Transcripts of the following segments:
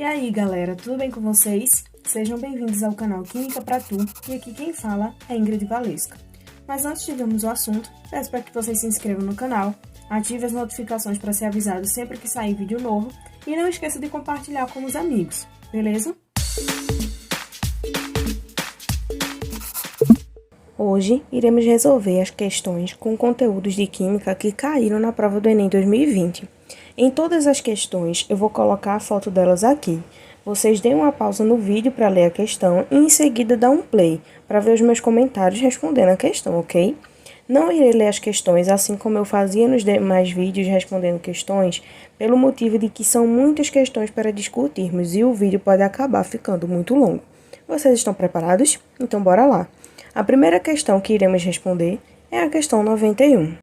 E aí, galera, tudo bem com vocês? Sejam bem-vindos ao canal Química pra Tu, e aqui quem fala é Ingrid Valesca. Mas antes de vermos o assunto, peço para que vocês se inscrevam no canal, ative as notificações para ser avisado sempre que sair vídeo novo e não esqueça de compartilhar com os amigos, beleza? Hoje iremos resolver as questões com conteúdos de Química que caíram na prova do Enem 2020. Em todas as questões, eu vou colocar a foto delas aqui. Vocês deem uma pausa no vídeo para ler a questão e em seguida dar um play para ver os meus comentários respondendo a questão, ok? Não irei ler as questões assim como eu fazia nos demais vídeos respondendo questões, pelo motivo de que são muitas questões para discutirmos e o vídeo pode acabar ficando muito longo. Vocês estão preparados? Então bora lá! A primeira questão que iremos responder é a questão 91.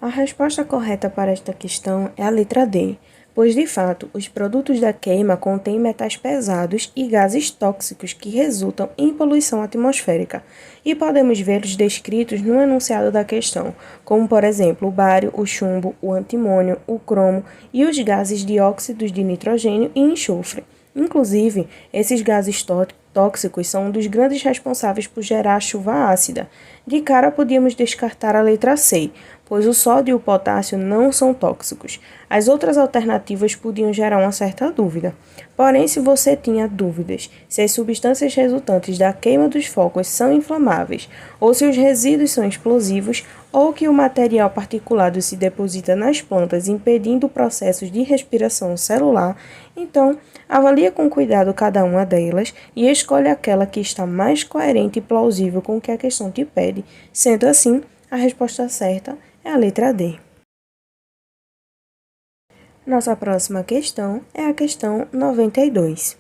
A resposta correta para esta questão é a letra D, pois de fato os produtos da queima contêm metais pesados e gases tóxicos que resultam em poluição atmosférica, e podemos vê-los descritos no enunciado da questão, como por exemplo o bário, o chumbo, o antimônio, o cromo e os gases dióxidos de nitrogênio e enxofre. Inclusive, esses gases tóxicos são um dos grandes responsáveis por gerar chuva ácida. De cara, podíamos descartar a letra C, pois o sódio e o potássio não são tóxicos. As outras alternativas podiam gerar uma certa dúvida. Porém, se você tinha dúvidas se as substâncias resultantes da queima dos focos são inflamáveis, ou se os resíduos são explosivos, ou que o material particulado se deposita nas plantas, impedindo processos de respiração celular, então avalie com cuidado cada uma delas e escolha aquela que está mais coerente e plausível com o que a questão te pede. Sendo assim, a resposta certa é a letra D. Nossa próxima questão é a questão 92.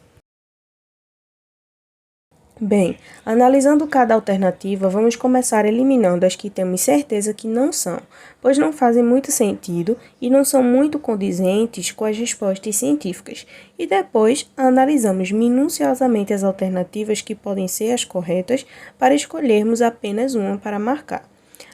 Bem, analisando cada alternativa, vamos começar eliminando as que temos certeza que não são, pois não fazem muito sentido e não são muito condizentes com as respostas científicas, e depois analisamos minuciosamente as alternativas que podem ser as corretas para escolhermos apenas uma para marcar.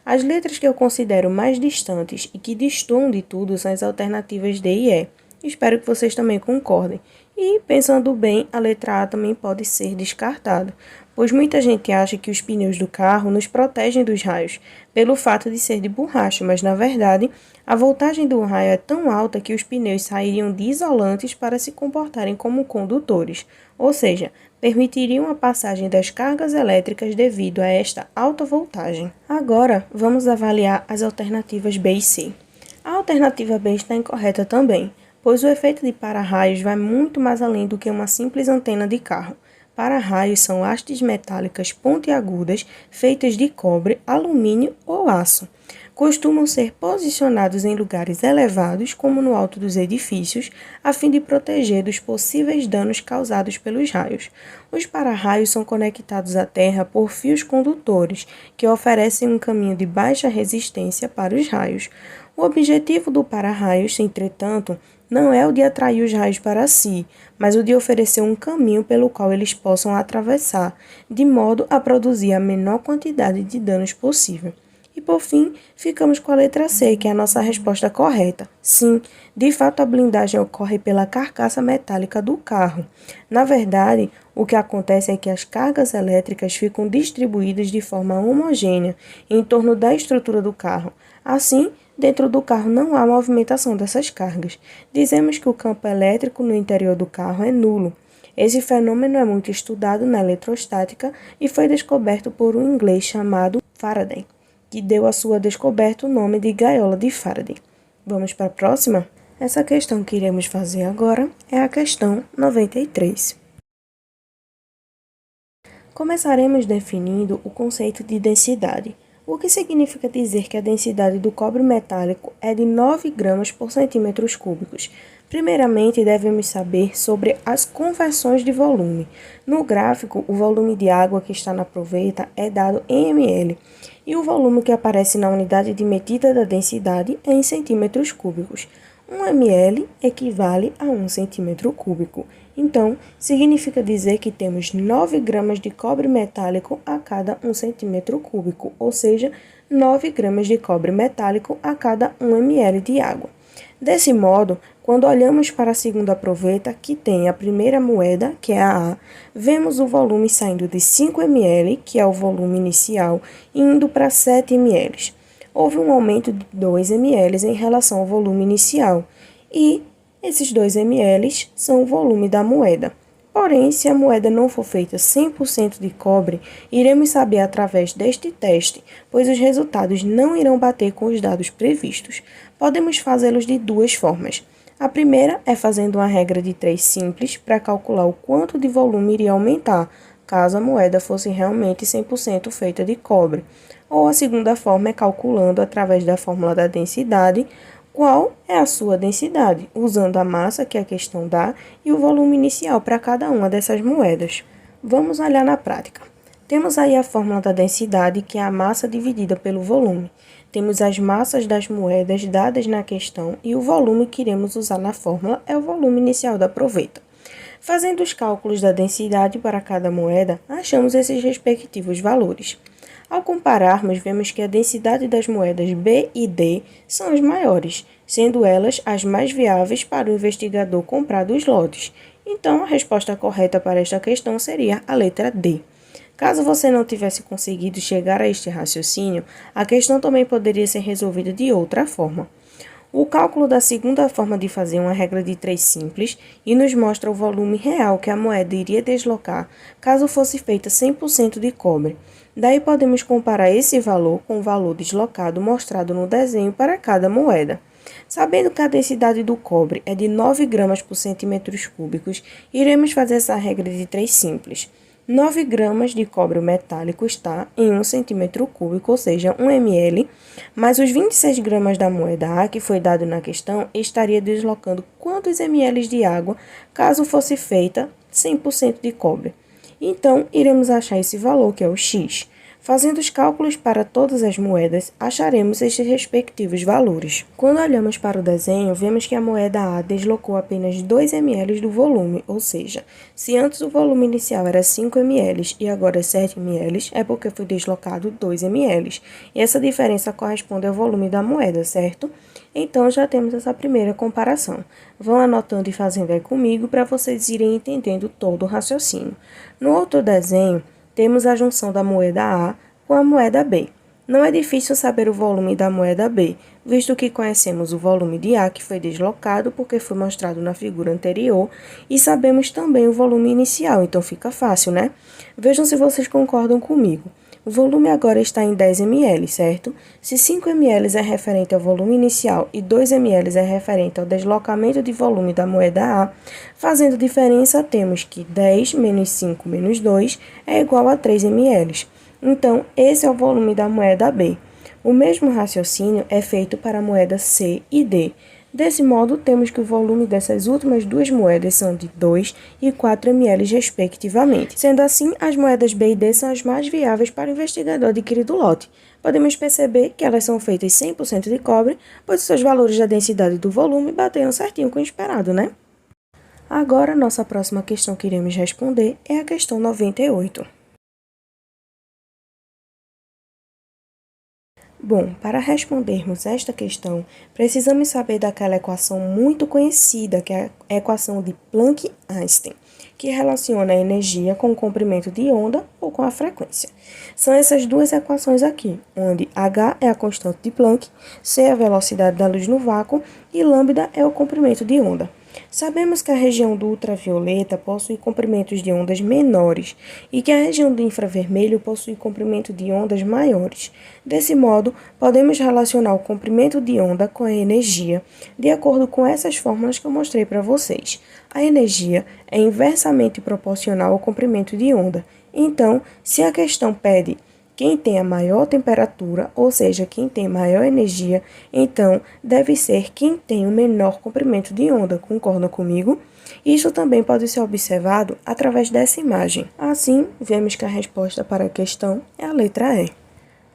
As letras que eu considero mais distantes e que destoam de tudo são as alternativas D e E. Espero que vocês também concordem. E, pensando bem, a letra A também pode ser descartada, pois muita gente acha que os pneus do carro nos protegem dos raios, pelo fato de ser de borracha, mas na verdade, a voltagem do raio é tão alta que os pneus sairiam de isolantes para se comportarem como condutores, ou seja, permitiriam a passagem das cargas elétricas devido a esta alta voltagem. Agora, vamos avaliar as alternativas B e C. A alternativa B está incorreta também, pois o efeito de para-raios vai muito mais além do que uma simples antena de carro. Para-raios são hastes metálicas pontiagudas feitas de cobre, alumínio ou aço. Costumam ser posicionados em lugares elevados, como no alto dos edifícios, a fim de proteger dos possíveis danos causados pelos raios. Os para-raios são conectados à terra por fios condutores, que oferecem um caminho de baixa resistência para os raios. O objetivo do para-raios, entretanto, não é o de atrair os raios para si, mas o de oferecer um caminho pelo qual eles possam atravessar, de modo a produzir a menor quantidade de danos possível. E por fim, ficamos com a letra C, que é a nossa resposta correta. Sim, de fato a blindagem ocorre pela carcaça metálica do carro. Na verdade, o que acontece é que as cargas elétricas ficam distribuídas de forma homogênea em torno da estrutura do carro. Assim, dentro do carro não há movimentação dessas cargas. Dizemos que o campo elétrico no interior do carro é nulo. Esse fenômeno é muito estudado na eletrostática e foi descoberto por um inglês chamado Faraday, que deu à sua descoberta o nome de gaiola de Faraday. Vamos para a próxima? Essa questão que iremos fazer agora é a questão 93. Começaremos definindo o conceito de densidade. O que significa dizer que a densidade do cobre metálico é de 9 gramas por centímetros cúbicos. Primeiramente, devemos saber sobre as conversões de volume. No gráfico, o volume de água que está na proveta é dado em ml, e o volume que aparece na unidade de medida da densidade é em centímetros cúbicos. 1 ml equivale a 1 centímetro cúbico. Então, significa dizer que temos 9 gramas de cobre metálico a cada 1 centímetro cúbico, ou seja, 9 gramas de cobre metálico a cada 1 ml de água. Desse modo, quando olhamos para a segunda proveta, que tem a primeira moeda, que é a A, vemos o volume saindo de 5 ml, que é o volume inicial, indo para 7 ml. Houve um aumento de 2 ml em relação ao volume inicial, e esses 2 ml são o volume da moeda. Porém, se a moeda não for feita 100% de cobre, iremos saber através deste teste, pois os resultados não irão bater com os dados previstos. Podemos fazê-los de duas formas. A primeira é fazendo uma regra de 3 simples para calcular o quanto de volume iria aumentar, caso a moeda fosse realmente 100% feita de cobre. Ou a segunda forma é calculando através da fórmula da densidade, qual é a sua densidade, usando a massa, que a questão dá, e o volume inicial para cada uma dessas moedas. Vamos olhar na prática. Temos aí a fórmula da densidade, que é a massa dividida pelo volume. Temos as massas das moedas dadas na questão e o volume que iremos usar na fórmula é o volume inicial da proveta. Fazendo os cálculos da densidade para cada moeda, achamos esses respectivos valores. Ao compararmos, vemos que a densidade das moedas B e D são as maiores, sendo elas as mais viáveis para o investigador comprar dos lotes. Então, a resposta correta para esta questão seria a letra D. Caso você não tivesse conseguido chegar a este raciocínio, a questão também poderia ser resolvida de outra forma. O cálculo da segunda forma de fazer uma regra de 3 simples e nos mostra o volume real que a moeda iria deslocar caso fosse feita 100% de cobre. Daí podemos comparar esse valor com o valor deslocado mostrado no desenho para cada moeda. Sabendo que a densidade do cobre é de 9 gramas por centímetros cúbicos, iremos fazer essa regra de 3 simples. 9 gramas de cobre metálico está em 1 centímetro cúbico, ou seja, 1 ml, mas os 26 gramas da moeda A, que foi dado na questão, estaria deslocando quantos ml de água caso fosse feita 100% de cobre. Então, iremos achar esse valor, que é o X. Fazendo os cálculos para todas as moedas, acharemos estes respectivos valores. Quando olhamos para o desenho, vemos que a moeda A deslocou apenas 2 ml do volume, ou seja, se antes o volume inicial era 5 ml e agora é 7 ml, é porque foi deslocado 2 ml. E essa diferença corresponde ao volume da moeda, certo? Então, já temos essa primeira comparação. Vão anotando e fazendo aí comigo para vocês irem entendendo todo o raciocínio. No outro desenho, temos a junção da moeda A com a moeda B. Não é difícil saber o volume da moeda B, visto que conhecemos o volume de A, que foi deslocado porque foi mostrado na figura anterior, e sabemos também o volume inicial, então fica fácil, né? Vejam se vocês concordam comigo. O volume agora está em 10 ml, certo? Se 5 ml é referente ao volume inicial e 2 ml é referente ao deslocamento de volume da moeda A, fazendo diferença, temos que 10 menos 5 menos 2 é igual a 3 ml. Então, esse é o volume da moeda B. O mesmo raciocínio é feito para a moeda C e D. Desse modo, temos que o volume dessas últimas duas moedas são de 2 e 4 ml, respectivamente. Sendo assim, as moedas B e D são as mais viáveis para o investigador adquirir do lote. Podemos perceber que elas são feitas 100% de cobre, pois os seus valores da densidade e do volume bateram certinho com o esperado, né? Agora, nossa próxima questão que iremos responder é a questão 98. Bom, para respondermos esta questão, precisamos saber daquela equação muito conhecida, que é a equação de Planck-Einstein, que relaciona a energia com o comprimento de onda ou com a frequência. São essas duas equações aqui, onde H é a constante de Planck, C é a velocidade da luz no vácuo e lambda é o comprimento de onda. Sabemos que a região do ultravioleta possui comprimentos de ondas menores e que a região do infravermelho possui comprimento de ondas maiores. Desse modo, podemos relacionar o comprimento de onda com a energia, de acordo com essas fórmulas que eu mostrei para vocês. A energia é inversamente proporcional ao comprimento de onda. Então, se a questão pede quem tem a maior temperatura, ou seja, quem tem maior energia, então deve ser quem tem o menor comprimento de onda. Concordam comigo? Isso também pode ser observado através dessa imagem. Assim, vemos que a resposta para a questão é a letra E.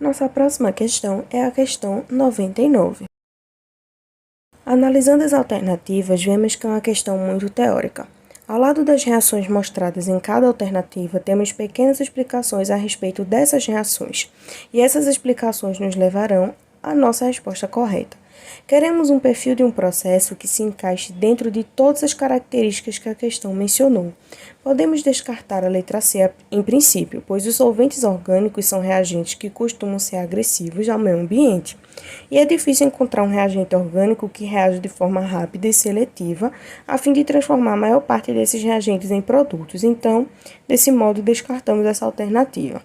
Nossa próxima questão é a questão 99. Analisando as alternativas, vemos que é uma questão muito teórica. Ao lado das reações mostradas em cada alternativa, temos pequenas explicações a respeito dessas reações, e essas explicações nos levarão à nossa resposta correta. Queremos um perfil de um processo que se encaixe dentro de todas as características que a questão mencionou. Podemos descartar a letra C em princípio, pois os solventes orgânicos são reagentes que costumam ser agressivos ao meio ambiente. E é difícil encontrar um reagente orgânico que reage de forma rápida e seletiva, a fim de transformar a maior parte desses reagentes em produtos. Então, desse modo, descartamos essa alternativa.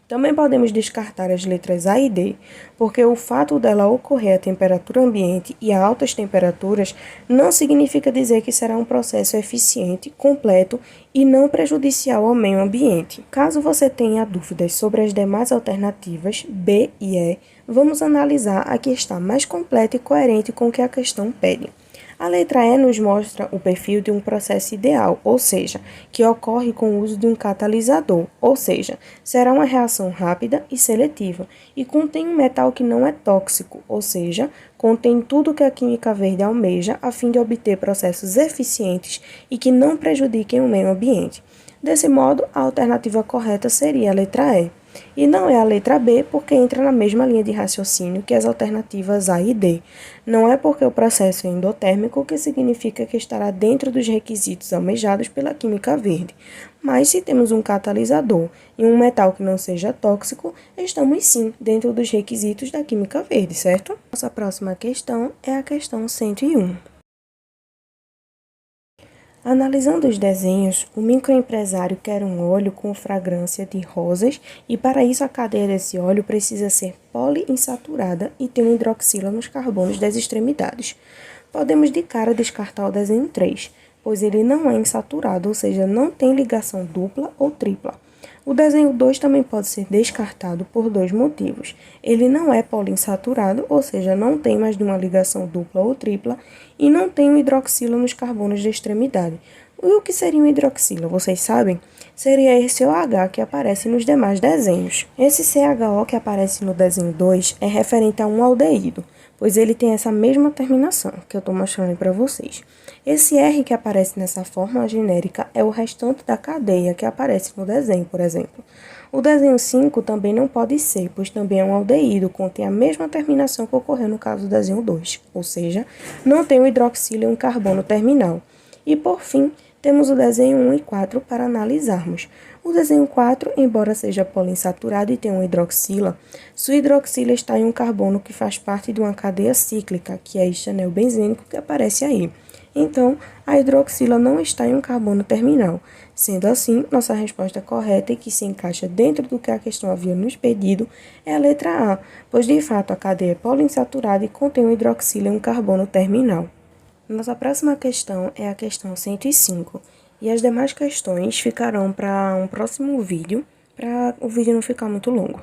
Também podemos descartar as letras A e D, porque o fato dela ocorrer a temperatura ambiente e a altas temperaturas não significa dizer que será um processo eficiente, completo e não prejudicial ao meio ambiente. Caso você tenha dúvidas sobre as demais alternativas, B e E, vamos analisar a que está mais completa e coerente com o que a questão pede. A letra E nos mostra o perfil de um processo ideal, ou seja, que ocorre com o uso de um catalisador, ou seja, será uma reação rápida e seletiva, e contém um metal que não é tóxico, ou seja, contém tudo que a química verde almeja a fim de obter processos eficientes e que não prejudiquem o meio ambiente. Desse modo, a alternativa correta seria a letra E. E não é a letra B porque entra na mesma linha de raciocínio que as alternativas A e D. Não é porque o processo é endotérmico que significa que estará dentro dos requisitos almejados pela química verde. Mas se temos um catalisador e um metal que não seja tóxico, estamos sim dentro dos requisitos da química verde, certo? Nossa próxima questão é a questão 101. Analisando os desenhos, o microempresário quer um óleo com fragrância de rosas e para isso a cadeia desse óleo precisa ser poliinsaturada e ter uma hidroxila nos carbonos das extremidades. Podemos de cara descartar o desenho 3, pois ele não é insaturado, ou seja, não tem ligação dupla ou tripla. O desenho 2 também pode ser descartado por dois motivos. Ele não é poliinsaturado, ou seja, não tem mais de uma ligação dupla ou tripla, e não tem um hidroxila nos carbonos de extremidade. E o que seria um hidroxila, vocês sabem? Seria esse OH que aparece nos demais desenhos. Esse CHO que aparece no desenho 2 é referente a um aldeído, pois ele tem essa mesma terminação que eu estou mostrando para vocês. Esse R que aparece nessa fórmula genérica é o restante da cadeia que aparece no desenho, por exemplo. O desenho 5 também não pode ser, pois também é um aldeído, contém a mesma terminação que ocorreu no caso do desenho 2, ou seja, não tem um hidroxila e um carbono terminal. E por fim, temos o desenho 1 e 4 para analisarmos. O desenho 4, embora seja poliinsaturado e tenha uma hidroxila, sua hidroxila está em um carbono que faz parte de uma cadeia cíclica, que é este anel benzênico que aparece aí. Então, a hidroxila não está em um carbono terminal. Sendo assim, nossa resposta correta e que se encaixa dentro do que a questão havia nos pedido é a letra A, pois de fato a cadeia é poliinsaturada e contém um hidroxila e um carbono terminal. Nossa próxima questão é a questão 105, e as demais questões ficarão para um próximo vídeo, para o vídeo não ficar muito longo.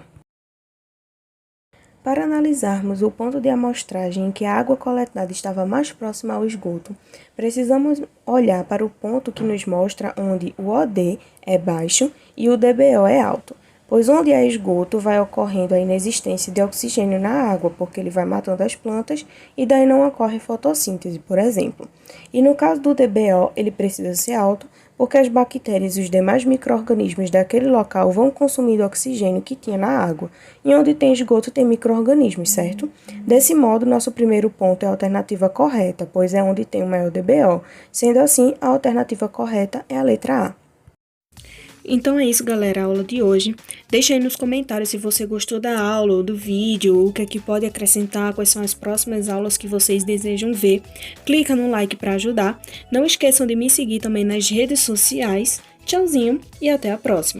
Para analisarmos o ponto de amostragem em que a água coletada estava mais próxima ao esgoto, precisamos olhar para o ponto que nos mostra onde o OD é baixo e o DBO é alto, pois onde há esgoto vai ocorrendo a inexistência de oxigênio na água, porque ele vai matando as plantas e daí não ocorre fotossíntese, por exemplo. E no caso do DBO, ele precisa ser alto, porque as bactérias e os demais micro-organismos daquele local vão consumindo o oxigênio que tinha na água. E onde tem esgoto tem micro-organismos, certo? Desse modo, nosso primeiro ponto é a alternativa correta, pois é onde tem o maior DBO. Sendo assim, a alternativa correta é a letra A. Então é isso, galera, a aula de hoje. Deixa aí nos comentários se você gostou da aula ou do vídeo, o que é que pode acrescentar, quais são as próximas aulas que vocês desejam ver. Clica no like para ajudar. Não esqueçam de me seguir também nas redes sociais. Tchauzinho e até a próxima!